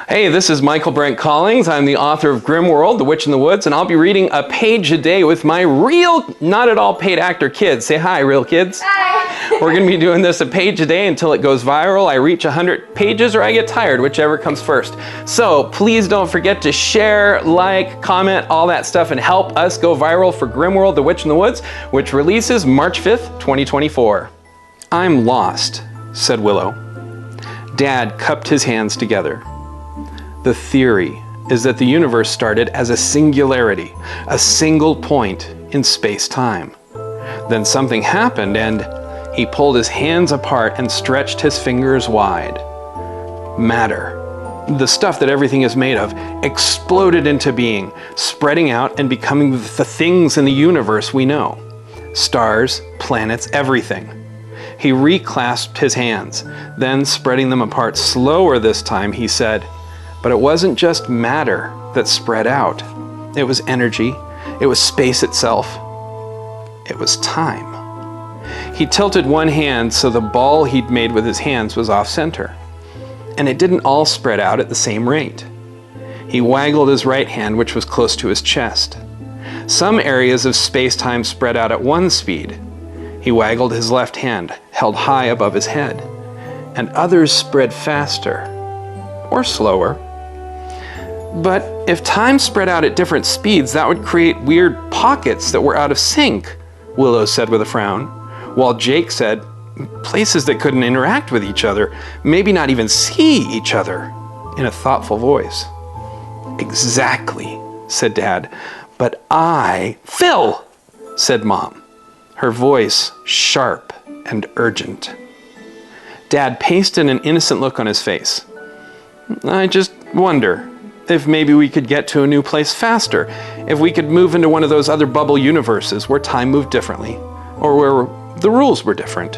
Hey, this is Michael Brent Collings. I'm the author of GRIMMWORLD, The Witch in the Woods, and I'll be reading a page a day with my real, not at all paid actor kids. Say hi, real kids. Hi. We're going to be doing this a page a day until it goes viral. I reach 100 pages or I get tired, whichever comes first. So please don't forget to share, like, comment, all that stuff, and help us go viral for GRIMMWORLD, The Witch in the Woods, which releases March 5th, 2024. I'm lost, said Willow. Dad cupped his hands together. The theory is that the universe started as a singularity, a single point in space-time. Then something happened and he pulled his hands apart and stretched his fingers wide. Matter, the stuff that everything is made of, exploded into being, spreading out and becoming the things in the universe we know. Stars, planets, everything. He reclasped his hands, then spreading them apart slower this time, he said, but it wasn't just matter that spread out. It was energy. It was space itself. It was time. He tilted one hand so the ball he'd made with his hands was off center. And it didn't all spread out at the same rate. He waggled his right hand, which was close to his chest. Some areas of space-time spread out at one speed. He waggled his left hand, held high above his head. And others spread faster, or slower. But if time spread out at different speeds, that would create weird pockets that were out of sync, Willow said with a frown, while Jake said, places that couldn't interact with each other, maybe not even see each other, in a thoughtful voice. Exactly, said Dad, but Phil, said Mom, her voice sharp and urgent. Dad pasted an innocent look on his face. I just wonder if maybe we could get to a new place faster, if we could move into one of those other bubble universes where time moved differently, or where the rules were different.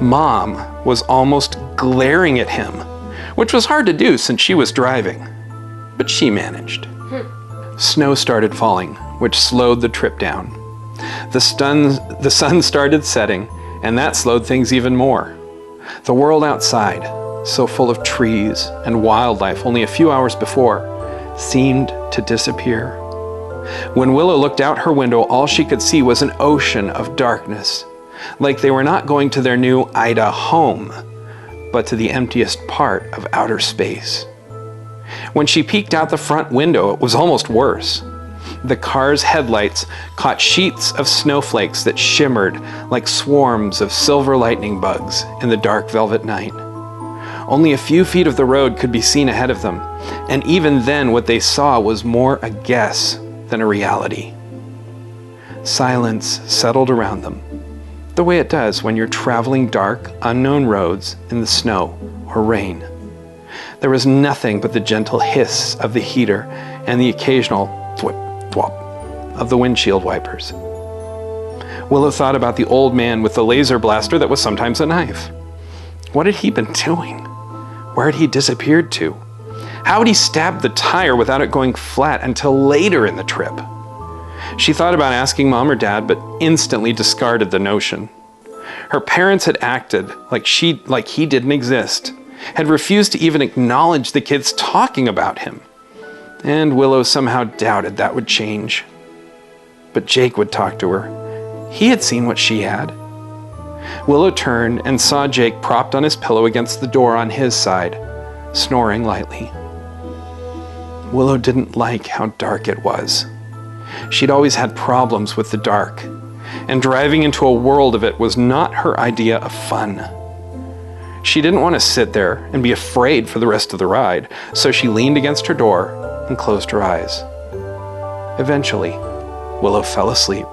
Mom was almost glaring at him, which was hard to do since she was driving, but she managed. Snow started falling, which slowed the trip down. The sun started setting, and that slowed things even more. The world outside, so full of trees and wildlife only a few hours before, seemed to disappear. When Willow looked out her window, all she could see was an ocean of darkness, like they were not going to their new Ida home, but to the emptiest part of outer space. When she peeked out the front window, it was almost worse. The car's headlights caught sheets of snowflakes that shimmered like swarms of silver lightning bugs in the dark velvet night. Only a few feet of the road could be seen ahead of them, and even then what they saw was more a guess than a reality. Silence settled around them, the way it does when you're traveling dark, unknown roads in the snow or rain. There was nothing but the gentle hiss of the heater and the occasional thwip, thwop of the windshield wipers. Willow thought about the old man with the laser blaster that was sometimes a knife. What had he been doing? Where had he disappeared to? How had he stabbed the tire without it going flat until later in the trip? She thought about asking Mom or Dad, but instantly discarded the notion. Her parents had acted like he didn't exist, had refused to even acknowledge the kids talking about him. And Willow somehow doubted that would change. But Jake would talk to her. He had seen what she had. Willow turned and saw Jake propped on his pillow against the door on his side, snoring lightly. Willow didn't like how dark it was. She'd always had problems with the dark, and driving into a world of it was not her idea of fun. She didn't want to sit there and be afraid for the rest of the ride, so she leaned against her door and closed her eyes. Eventually, Willow fell asleep,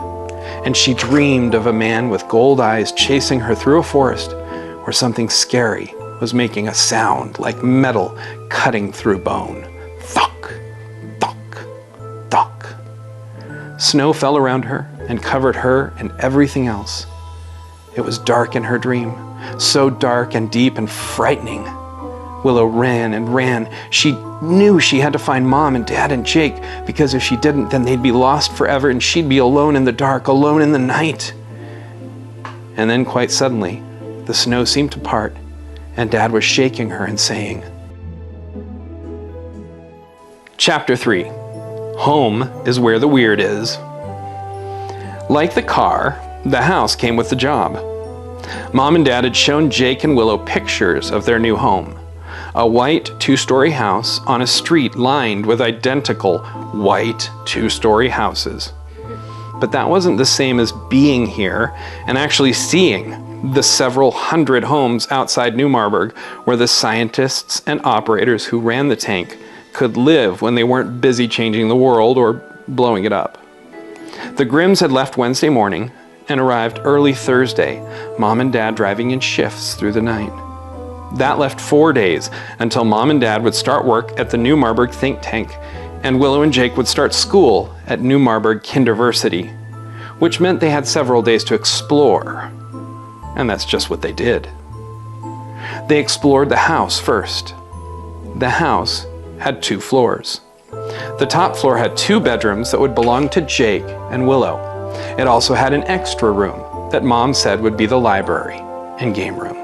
and she dreamed of a man with gold eyes chasing her through a forest where something scary was making a sound like metal cutting through bone. Thunk, thunk, thunk. Snow fell around her and covered her and everything else. It was dark in her dream, so dark and deep and frightening. Willow ran and ran. She knew she had to find Mom and Dad and Jake, because if she didn't, then they'd be lost forever and she'd be alone in the dark, alone in the night. And then quite suddenly, the snow seemed to part and Dad was shaking her and saying, Chapter 3. Home is where the weird is. Like the car, the house came with the job. Mom and Dad had shown Jake and Willow pictures of their new home. A white two-story house on a street lined with identical white two-story houses. But that wasn't the same as being here and actually seeing the several hundred homes outside New Marburg where the scientists and operators who ran the tank could live when they weren't busy changing the world or blowing it up. The Grimms had left Wednesday morning and arrived early Thursday, Mom and Dad driving in shifts through the night. That left 4 days until Mom and Dad would start work at the New Marburg think tank and Willow and Jake would start school at New Marburg Kinderversity, which meant they had several days to explore. And that's just what they did. They explored the house first. The house had 2 floors. The top floor had 2 bedrooms that would belong to Jake and Willow. It also had an extra room that Mom said would be the library and game room.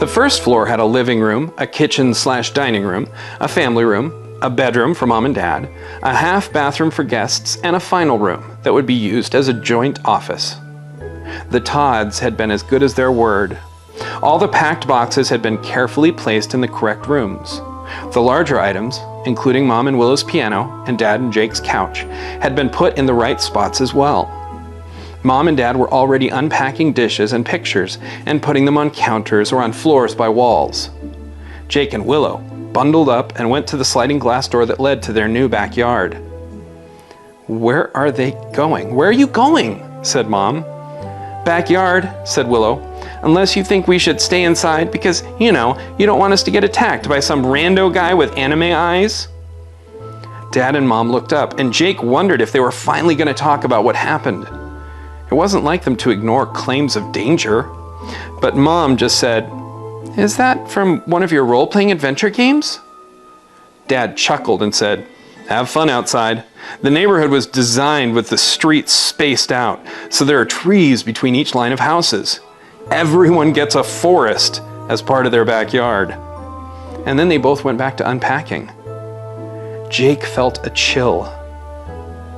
The first floor had a living room, a kitchen/dining room, a family room, a bedroom for Mom and Dad, a half bathroom for guests, and a final room that would be used as a joint office. The Todds had been as good as their word. All the packed boxes had been carefully placed in the correct rooms. The larger items, including Mom and Willow's piano and Dad and Jake's couch, had been put in the right spots as well. Mom and Dad were already unpacking dishes and pictures and putting them on counters or on floors by walls. Jake and Willow bundled up and went to the sliding glass door that led to their new backyard. "Where are they going? Where are you going?" said Mom. "Backyard," said Willow. "Unless you think we should stay inside because, you don't want us to get attacked by some rando guy with anime eyes." Dad and Mom looked up, and Jake wondered if they were finally going to talk about what happened. It wasn't like them to ignore claims of danger. But Mom just said, "Is that from one of your role-playing adventure games?" Dad chuckled and said, "Have fun outside. The neighborhood was designed with the streets spaced out, so there are trees between each line of houses. Everyone gets a forest as part of their backyard." And then they both went back to unpacking. Jake felt a chill.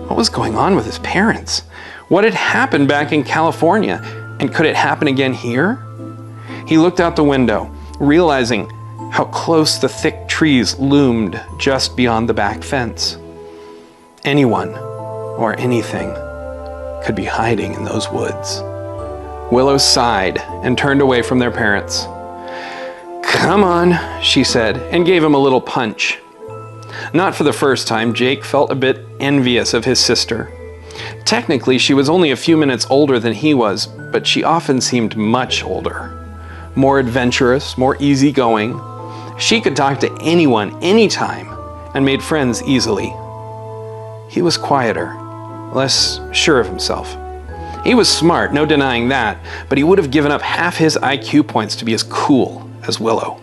What was going on with his parents? What had happened back in California? And could it happen again here? He looked out the window, realizing how close the thick trees loomed just beyond the back fence. Anyone or anything could be hiding in those woods. Willow sighed and turned away from their parents. "Come on," she said, and gave him a little punch. Not for the first time, Jake felt a bit envious of his sister. Technically, she was only a few minutes older than he was, but she often seemed much older. More adventurous, more easygoing. She could talk to anyone, anytime, and made friends easily. He was quieter, less sure of himself. He was smart, no denying that, but he would have given up half his IQ points to be as cool as Willow.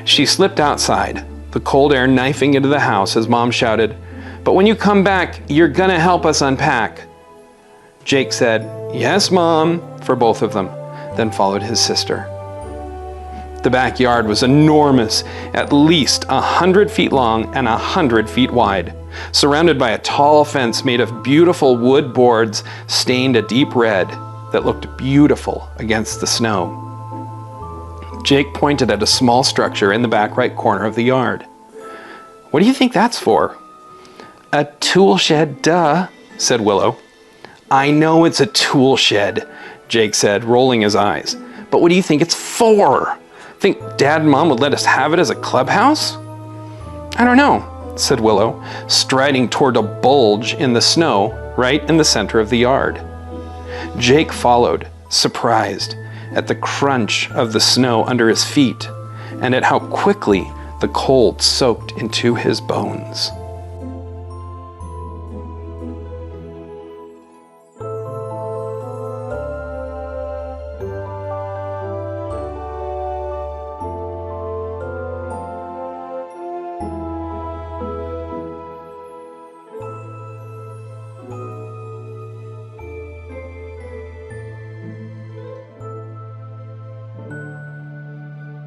She slipped outside, the cold air knifing into the house as Mom shouted, "But when you come back, you're gonna help us unpack." Jake said, "Yes, Mom," for both of them, then followed his sister. The backyard was enormous, at least 100 feet long and 100 feet wide, surrounded by a tall fence made of beautiful wood boards stained a deep red that looked beautiful against the snow. Jake pointed at a small structure in the back right corner of the yard. "What do you think that's for?" "A tool shed, duh," said Willow. "I know it's a tool shed," Jake said, rolling his eyes. "But what do you think it's for? Think Dad and Mom would let us have it as a clubhouse?" "I don't know," said Willow, striding toward a bulge in the snow right in the center of the yard. Jake followed, surprised at the crunch of the snow under his feet and at how quickly the cold soaked into his bones.